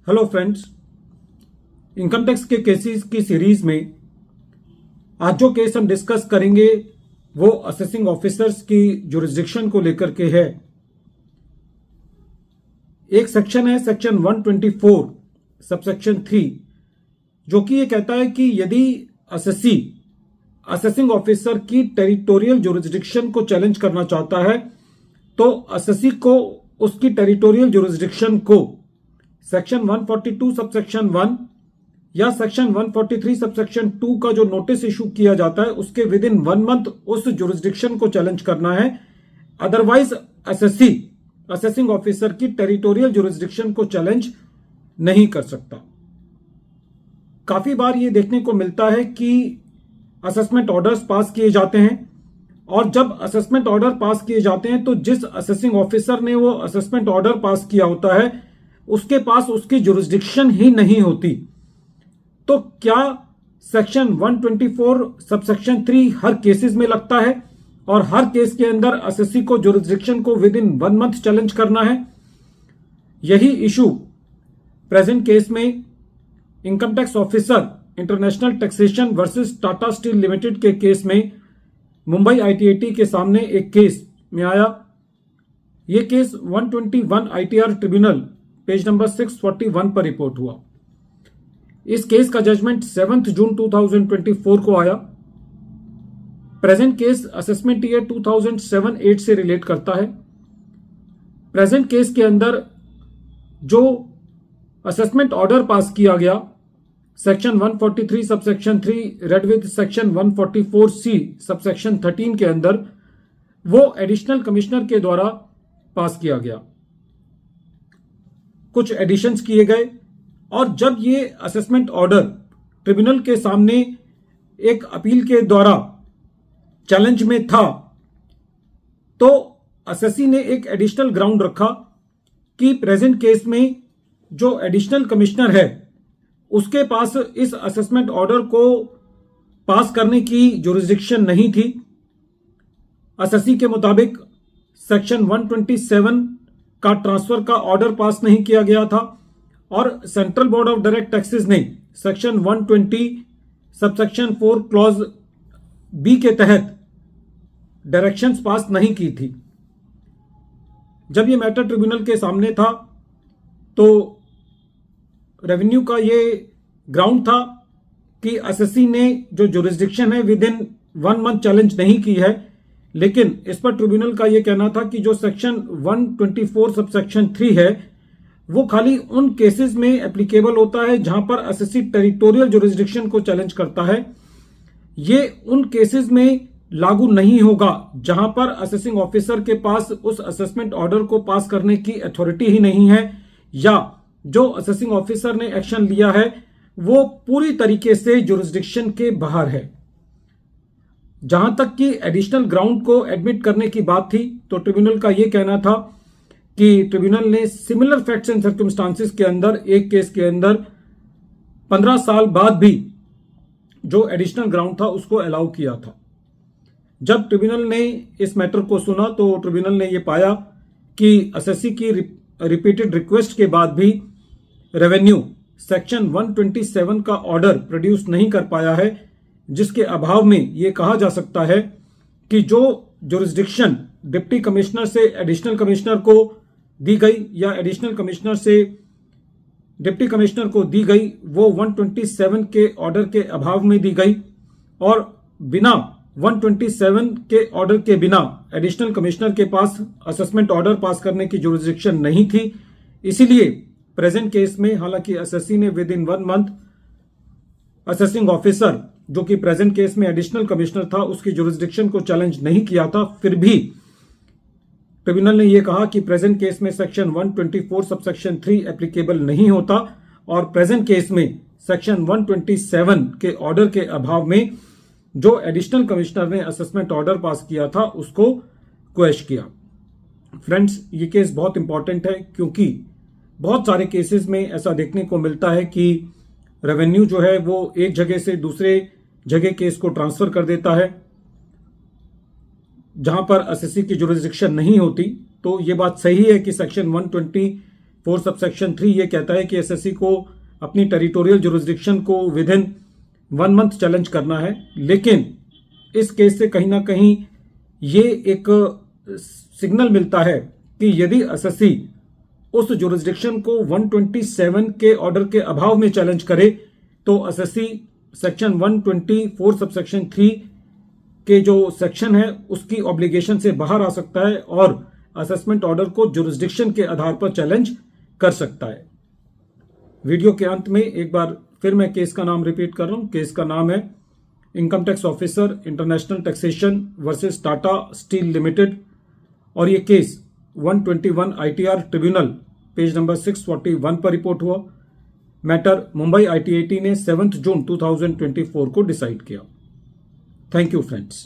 Hello friends, income tax के cases की series में आज जो केस हम डिस्कस करेंगे वो असेसिंग ऑफिसर्स की जुरिस्डिक्शन को लेकर के है। एक सेक्शन है सेक्शन 124 सबसेक्शन 3 जो कि ये कहता है कि यदि असेसिंग ऑफिसर की टेरिटोरियल जुरिस्डिक्शन को चैलेंज करना चाहता है तो असेसी को उसकी टेरिटोरियल जुरिस्डिक्शन को सेक्शन 142 सबसेक्शन 1 या सेक्शन 143 सबसेक्शन 2 का जो नोटिस इशू किया जाता है उसके विद इन 1 मंथ उस जुरिस्डिक्शन को चैलेंज करना है। अदरवाइज असेसिंग ऑफिसर की टेरिटोरियल जुरिस्डिक्शन को चैलेंज नहीं कर सकता। काफी बार ये देखने को मिलता है कि असेसमेंट ऑर्डर्स पास किए जाते हैं और जब असेसमेंट ऑर्डर पास किए जाते हैं तो जिस असेसिंग ऑफिसर ने वो असेसमेंट ऑर्डर पास किया होता है उसके पास उसकी जुरिस्डिक्शन ही नहीं होती। तो क्या सेक्शन 124 सबसेक्शन 3 हर केसेस में लगता है और हर केस के अंदर असेसी को जुरिस्डिक्शन को विद इन 1 मंथ चैलेंज करना है? यही इशू प्रेजेंट केस में income tax officer international taxation versus Tata steel limited के केस में मुंबई आईटीएटी के सामने एक केस में आया। यह case 121 ITR tribunal page number 641 पर रिपोर्ट हुआ। इस केस का जजमेंट 7 जून 2024 को आया। प्रेजेंट केस असेसमेंट ईयर 2007-8 से रिलेट करता है। प्रेजेंट केस के अंदर जो असेसमेंट ऑर्डर पास किया गया section 143 subsection 3 read with section 144C subsection 13 के अंदर वो एडिशनल कमिश्नर के द्वारा पास किया गया। कुछ एडिशंस किए गए और जब ये असेसमेंट ऑर्डर ट्रिब्यूनल के सामने एक अपील के द्वारा चैलेंज में था तो असेसी ने एक एडिशनल ग्राउंड रखा कि प्रेजेंट केस में जो एडिशनल कमिश्नर है उसके पास इस असेसमेंट ऑर्डर को पास करने की जुरिस्डिक्शन नहीं थी। असेसी के मुताबिक सेक्शन 127 का ट्रांसफर का ऑर्डर पास नहीं किया गया था और central board of direct taxes ने सेक्शन 120 सबसेक्शन 4 क्लॉज बी के तहत डायरेक्शंस पास नहीं की थी। जब ये मैटर ट्रिब्यूनल के सामने था तो रेवेन्यू का ये ग्राउंड था कि असेसी ने जो जुरिस्डिक्शन है विद इन 1 मंथ चैलेंज नहीं की है, लेकिन इस पर ट्रिब्यूनल का यह कहना था कि जो सेक्शन 124 सबसेक्शन 3 है वो खाली उन केसेस में एप्लीकेबल होता है जहां पर असेसी टेरिटोरियल जुरिस्डिक्शन को चैलेंज करता है। ये उन केसेस में लागू नहीं होगा जहां पर असेसिंग ऑफिसर के पास उस असेसमेंट ऑर्डर को पास करने की अथॉरिटी ही नहीं है या जो असेसिंग ऑफिसर ने एक्शन लिया है वो पूरी तरीके से जुरिस्डिक्शन के बाहर है। जहां तक कि एडिशनल ग्राउंड को एडमिट करने की बात थी तो ट्रिब्यूनल का यह कहना था कि ट्रिब्यूनल ने सिमिलर फैक्ट्स एंड सर्कमस्टांसेस के अंदर एक केस के अंदर 15 साल बाद भी जो एडिशनल ग्राउंड था उसको अलाउ किया था। जब ट्रिब्यूनल ने इस मैटर को सुना तो ट्रिब्यूनल ने यह पाया कि असेसी की रिपीटेड रिक्वेस्ट के बाद भी रेवेन्यू सेक्शन 127 का ऑर्डर प्रोड्यूस नहीं कर पाया है, जिसके अभाव में यह कहा जा सकता है कि जो जुरिस्डिक्शन डिप्टी कमिश्नर से एडिशनल कमिश्नर को दी गई या एडिशनल कमिश्नर से डिप्टी कमिश्नर को दी गई वो 127 के ऑर्डर के अभाव में दी गई और बिना 127 के ऑर्डर के बिना एडिशनल कमिश्नर के पास असेसमेंट ऑर्डर पास करने की जुरिस्डिक्शन नहीं थी। इसीलिए प्रेजेंट केस में हालांकि असेसी ने with in 1 month assessing officer जो कि प्रेजेंट केस में एडिशनल कमिश्नर था उसकी जुरिस्डिक्शन को चैलेंज नहीं किया था, फिर भी ट्रिब्यूनल ने यह कहा कि प्रेजेंट केस में सेक्शन 124 सबसेक्शन 3 एप्लीकेबल नहीं होता और प्रेजेंट केस में सेक्शन 127 के ऑर्डर के अभाव में जो एडिशनल कमिश्नर ने असेसमेंट ऑर्डर पास किया था उसको क्वेश किया। फ्रेंड्स, ये केस बहुत इंपॉर्टेंट है क्योंकि बहुत सारे केसेस में ऐसा देखने को मिलता है कि रेवेन्यू जो है वो एक जगह से दूसरे जगह केस को ट्रांसफर कर देता है जहां पर असेसी की जुरिस्डिक्शन नहीं होती। तो ये बात सही है कि सेक्शन 120 4 सबसेक्शन 3 ये कहता है कि एसएससी को अपनी टेरिटोरियल जुरिस्डिक्शन को विद इन 1 मंथ चैलेंज करना है। लेकिन इस केस से कहीं ना कहीं ये एक सिग्नल मिलता है कि यदि एसएससी उस जुरिस्डिक्शन को 127 के ऑर्डर के अभाव में चैलेंज करे तो एसएससी सेक्शन 124 सबसेक्शन 3 के जो सेक्शन है उसकी ऑब्लिगेशन से बाहर आ सकता है और असेसमेंट ऑर्डर को जुरिस्डिक्शन के आधार पर चैलेंज कर सकता है। वीडियो के अंत में एक बार फिर मैं केस का नाम रिपीट कर रहा हूं। केस का नाम है income tax officer international taxation versus Tata steel limited और ये case 121 ITR tribunal page number 641 पर रिपोर्ट हुआ। मैटर मुंबई आईटीएटी ने 7 जून 2024 को डिसाइड किया। Thank you friends.